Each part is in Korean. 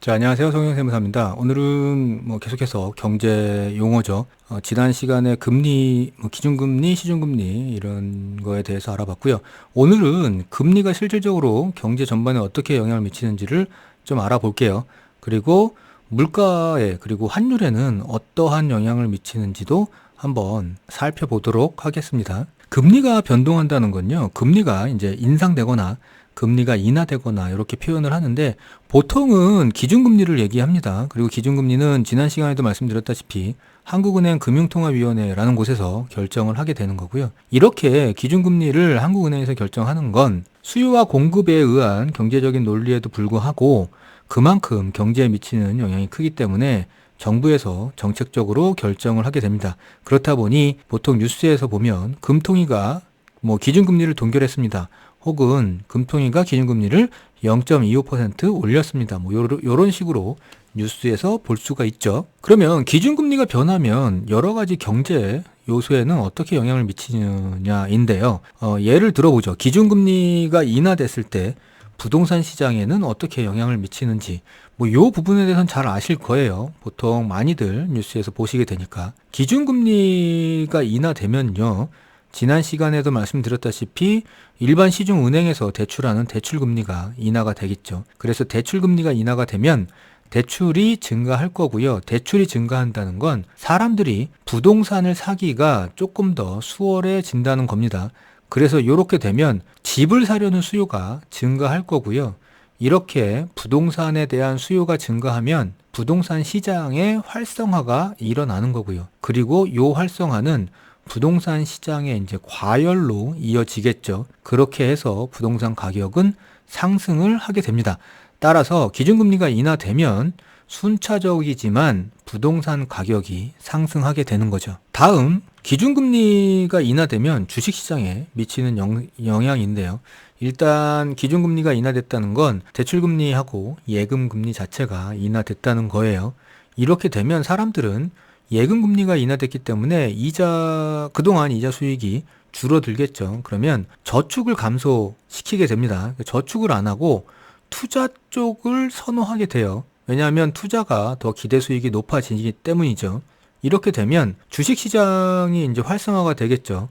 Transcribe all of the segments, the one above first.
자, 안녕하세요. 성형세무사입니다. 오늘은 계속해서 경제 용어죠. 지난 시간에 금리, 기준금리, 시중금리 이런 거에 대해서 알아봤고요. 오늘은 금리가 실질적으로 경제 전반에 어떻게 영향을 미치는지를 좀 알아볼게요. 그리고 물가에 그리고 환율에는 어떠한 영향을 미치는지도 한번 살펴보도록 하겠습니다. 금리가 변동한다는 건요. 금리가 이제 인상되거나 금리가 인하되거나 이렇게 표현을 하는데 보통은 기준금리를 얘기합니다. 그리고 기준금리는 지난 시간에도 말씀드렸다시피 한국은행 금융통화위원회라는 곳에서 결정을 하게 되는 거고요. 이렇게 기준금리를 한국은행에서 결정하는 건 수요와 공급에 의한 경제적인 논리에도 불구하고 그만큼 경제에 미치는 영향이 크기 때문에 정부에서 정책적으로 결정을 하게 됩니다. 그렇다 보니 보통 뉴스에서 보면 금통위가 기준금리를 동결했습니다. 혹은 금통위가 기준금리를 0.25% 올렸습니다. 요런 식으로 뉴스에서 볼 수가 있죠. 그러면 기준금리가 변하면 여러 가지 경제 요소에는 어떻게 영향을 미치느냐인데요. 예를 들어보죠. 기준금리가 인하됐을 때 부동산 시장에는 어떻게 영향을 미치는지 요 부분에 대해서는 잘 아실 거예요. 보통 많이들 뉴스에서 보시게 되니까. 기준금리가 인하되면요. 지난 시간에도 말씀드렸다시피 일반 시중은행에서 대출하는 대출금리가 인하가 되겠죠. 그래서 대출금리가 인하가 되면 대출이 증가할 거고요. 대출이 증가한다는 건 사람들이 부동산을 사기가 조금 더 수월해진다는 겁니다. 그래서 이렇게 되면 집을 사려는 수요가 증가할 거고요. 이렇게 부동산에 대한 수요가 증가하면 부동산 시장의 활성화가 일어나는 거고요. 그리고 이 활성화는 부동산 시장의 이제 과열로 이어지겠죠. 그렇게 해서 부동산 가격은 상승을 하게 됩니다. 따라서 기준금리가 인하되면 순차적이지만 부동산 가격이 상승하게 되는 거죠. 다음, 기준금리가 인하되면 주식시장에 미치는 영향인데요. 일단 기준금리가 인하됐다는 건 대출금리하고 예금금리 자체가 인하됐다는 거예요. 이렇게 되면 사람들은 예금금리가 인하됐기 때문에 그동안 이자 수익이 줄어들겠죠. 그러면 저축을 감소시키게 됩니다. 저축을 안 하고 투자 쪽을 선호하게 돼요. 왜냐하면 투자가 더 기대 수익이 높아지기 때문이죠. 이렇게 되면 주식시장이 이제 활성화가 되겠죠.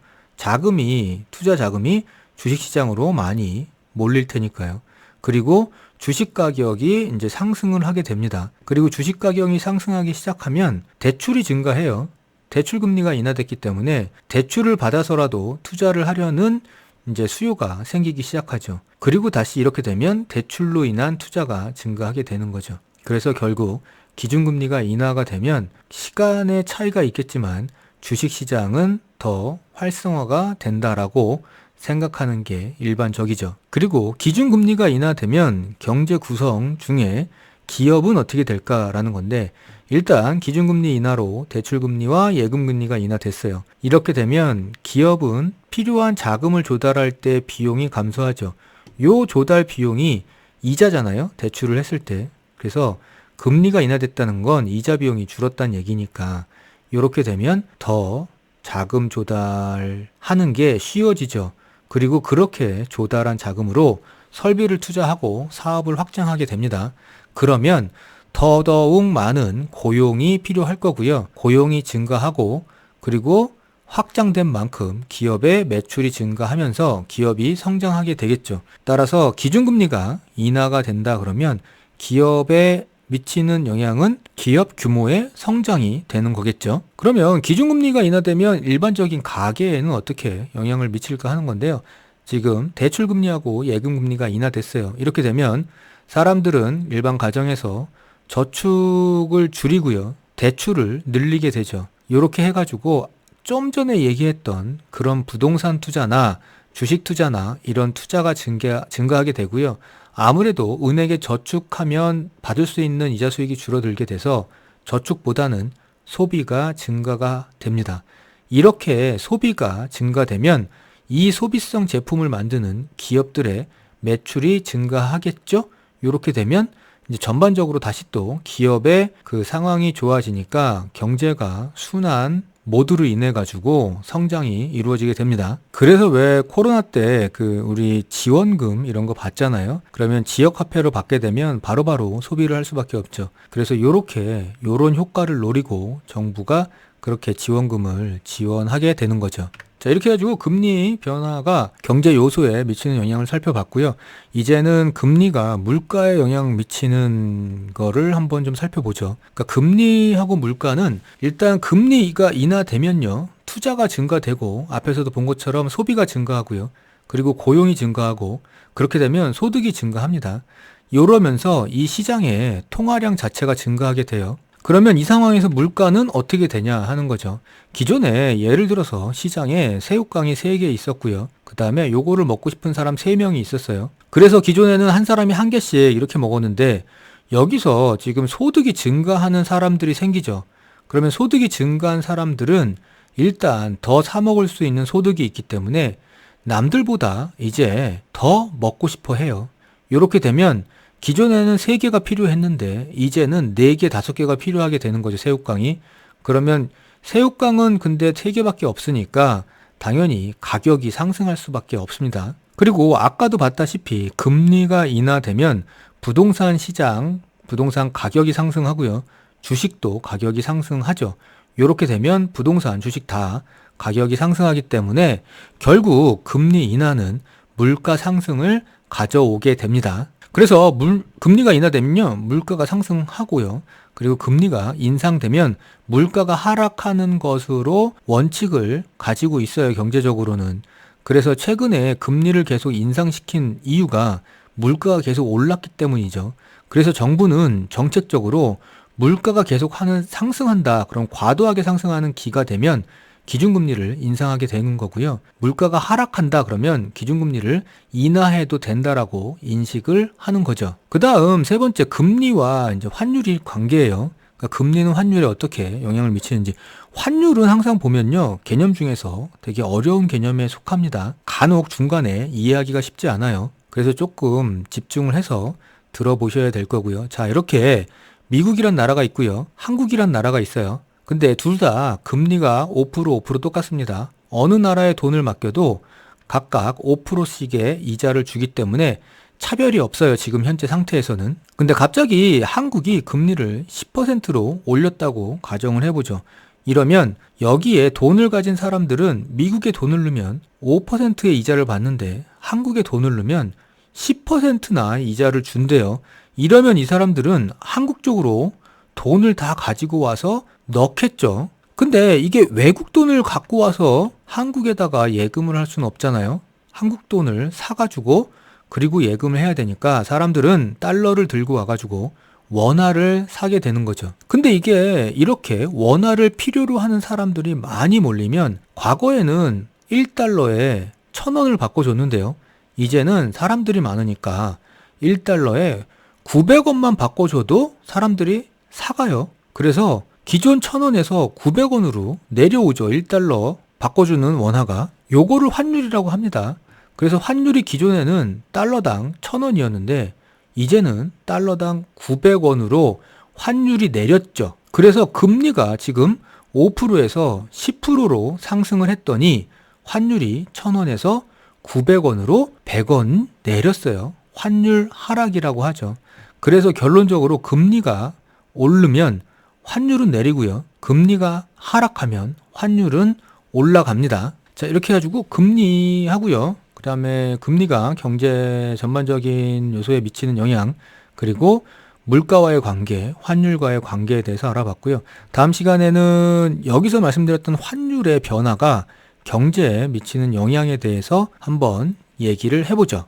투자 자금이 주식시장으로 많이 몰릴 테니까요. 그리고 주식 가격이 이제 상승을 하게 됩니다. 그리고 주식 가격이 상승하기 시작하면 대출이 증가해요. 대출 금리가 인하됐기 때문에 대출을 받아서라도 투자를 하려는 이제 수요가 생기기 시작하죠. 그리고 다시 이렇게 되면 대출로 인한 투자가 증가하게 되는 거죠. 그래서 결국 기준금리가 인하가 되면 시간의 차이가 있겠지만 주식시장은 더 활성화가 된다라고 생각하는 게 일반적이죠. 그리고 기준금리가 인하되면 경제 구성 중에 기업은 어떻게 될까라는 건데 일단 기준금리 인하로 대출금리와 예금금리가 인하됐어요. 이렇게 되면 기업은 필요한 자금을 조달할 때 비용이 감소하죠. 요 조달 비용이 이자잖아요. 대출을 했을 때. 그래서 금리가 인하됐다는 건 이자 비용이 줄었다는 얘기니까 이렇게 되면 더 자금 조달하는 게 쉬워지죠. 그리고 그렇게 조달한 자금으로 설비를 투자하고 사업을 확장하게 됩니다. 그러면 더더욱 많은 고용이 필요할 거고요. 고용이 증가하고 그리고 확장된 만큼 기업의 매출이 증가하면서 기업이 성장하게 되겠죠. 따라서 기준금리가 인하가 된다 그러면 기업에 미치는 영향은 기업 규모의 성장이 되는 거겠죠. 그러면 기준금리가 인하되면 일반적인 가계에는 어떻게 영향을 미칠까 하는 건데요. 지금 대출금리하고 예금금리가 인하됐어요. 이렇게 되면 사람들은 일반 가정에서 저축을 줄이고요. 대출을 늘리게 되죠. 이렇게 해가지고 좀 전에 얘기했던 그런 부동산 투자나 주식 투자나 이런 투자가 증가하게 되고요. 아무래도 은행에 저축하면 받을 수 있는 이자 수익이 줄어들게 돼서 저축보다는 소비가 증가가 됩니다. 이렇게 소비가 증가되면 이 소비성 제품을 만드는 기업들의 매출이 증가하겠죠? 이렇게 되면 이제 전반적으로 다시 또 기업의 그 상황이 좋아지니까 경제가 순환 모두로 인해 가지고 성장이 이루어지게 됩니다. 그래서 왜 코로나 때 우리 지원금 이런 거 받잖아요. 그러면 지역 화폐로 받게 되면 바로바로 소비를 할 수밖에 없죠. 그래서 요런 효과를 노리고 정부가 그렇게 지원금을 지원하게 되는 거죠. 자, 이렇게 해가지고 금리 변화가 경제 요소에 미치는 영향을 살펴봤고요. 이제는 금리가 물가에 영향 미치는 거를 한번 좀 살펴보죠. 그러니까 금리하고 물가는 일단 금리가 인하되면요, 투자가 증가되고 앞에서도 본 것처럼 소비가 증가하고요. 그리고 고용이 증가하고 그렇게 되면 소득이 증가합니다. 이러면서 이 시장의 통화량 자체가 증가하게 돼요. 그러면 이 상황에서 물가는 어떻게 되냐 하는 거죠. 기존에 예를 들어서 시장에 새우깡이 3개 있었고요. 그 다음에 요거를 먹고 싶은 사람 3명이 있었어요. 그래서 기존에는 한 사람이 1개씩 이렇게 먹었는데 여기서 지금 소득이 증가하는 사람들이 생기죠. 그러면 소득이 증가한 사람들은 일단 더 사 먹을 수 있는 소득이 있기 때문에 남들보다 이제 더 먹고 싶어 해요. 이렇게 되면 기존에는 3개가 필요했는데 이제는 4개, 5개가 필요하게 되는 거죠, 새우깡이. 그러면 새우깡은 근데 3개밖에 없으니까 당연히 가격이 상승할 수밖에 없습니다. 그리고 아까도 봤다시피 금리가 인하되면 부동산 시장, 부동산 가격이 상승하고요. 주식도 가격이 상승하죠. 이렇게 되면 부동산, 주식 다 가격이 상승하기 때문에 결국 금리 인하는 물가 상승을 가져오게 됩니다. 그래서 금리가 인하되면요, 물가가 상승하고요. 그리고 금리가 인상되면 물가가 하락하는 것으로 원칙을 가지고 있어요, 경제적으로는. 그래서 최근에 금리를 계속 인상시킨 이유가 물가가 계속 올랐기 때문이죠. 그래서 정부는 정책적으로 물가가 계속 상승한다, 그럼 과도하게 상승하는 기가 되면 기준금리를 인상하게 되는 거고요. 물가가 하락한다 그러면 기준금리를 인하해도 된다라고 인식을 하는 거죠. 그 다음 세 번째, 금리와 이제 환율이 관계예요. 그러니까 금리는 환율에 어떻게 영향을 미치는지. 환율은 항상 보면요, 개념 중에서 되게 어려운 개념에 속합니다. 간혹 중간에 이해하기가 쉽지 않아요. 그래서 조금 집중을 해서 들어보셔야 될 거고요. 자, 이렇게 미국이란 나라가 있고요, 한국이란 나라가 있어요. 근데 둘 다 금리가 5% 똑같습니다. 어느 나라에 돈을 맡겨도 각각 5%씩의 이자를 주기 때문에 차별이 없어요, 지금 현재 상태에서는. 근데 갑자기 한국이 금리를 10%로 올렸다고 가정을 해보죠. 이러면 여기에 돈을 가진 사람들은 미국에 돈을 넣으면 5%의 이자를 받는데 한국에 돈을 넣으면 10%나 이자를 준대요. 이러면 이 사람들은 한국 쪽으로 돈을 다 가지고 와서 넣겠죠. 근데 이게 외국 돈을 갖고 와서 한국에다가 예금을 할 수는 없잖아요. 한국 돈을 사가지고 그리고 예금을 해야 되니까 사람들은 달러를 들고 와가지고 원화를 사게 되는 거죠. 근데 이게 이렇게 원화를 필요로 하는 사람들이 많이 몰리면, 과거에는 1달러에 1,000원을 바꿔줬는데요, 이제는 사람들이 많으니까 1달러에 900원만 바꿔줘도 사람들이 사가요. 그래서 기존 1,000원에서 900원으로 내려오죠. 1달러 바꿔주는 원화가. 요거를 환율이라고 합니다. 그래서 환율이 기존에는 달러당 1,000원이었는데 이제는 달러당 900원으로 환율이 내렸죠. 그래서 금리가 지금 5%에서 10%로 상승을 했더니 환율이 1,000원에서 900원으로 100원 내렸어요. 환율 하락이라고 하죠. 그래서 결론적으로 금리가 오르면 환율은 내리고요, 금리가 하락하면 환율은 올라갑니다. 자, 이렇게 해가지고 금리하고요, 그 다음에 금리가 경제 전반적인 요소에 미치는 영향, 그리고 물가와의 관계, 환율과의 관계에 대해서 알아봤고요. 다음 시간에는 여기서 말씀드렸던 환율의 변화가 경제에 미치는 영향에 대해서 한번 얘기를 해보죠.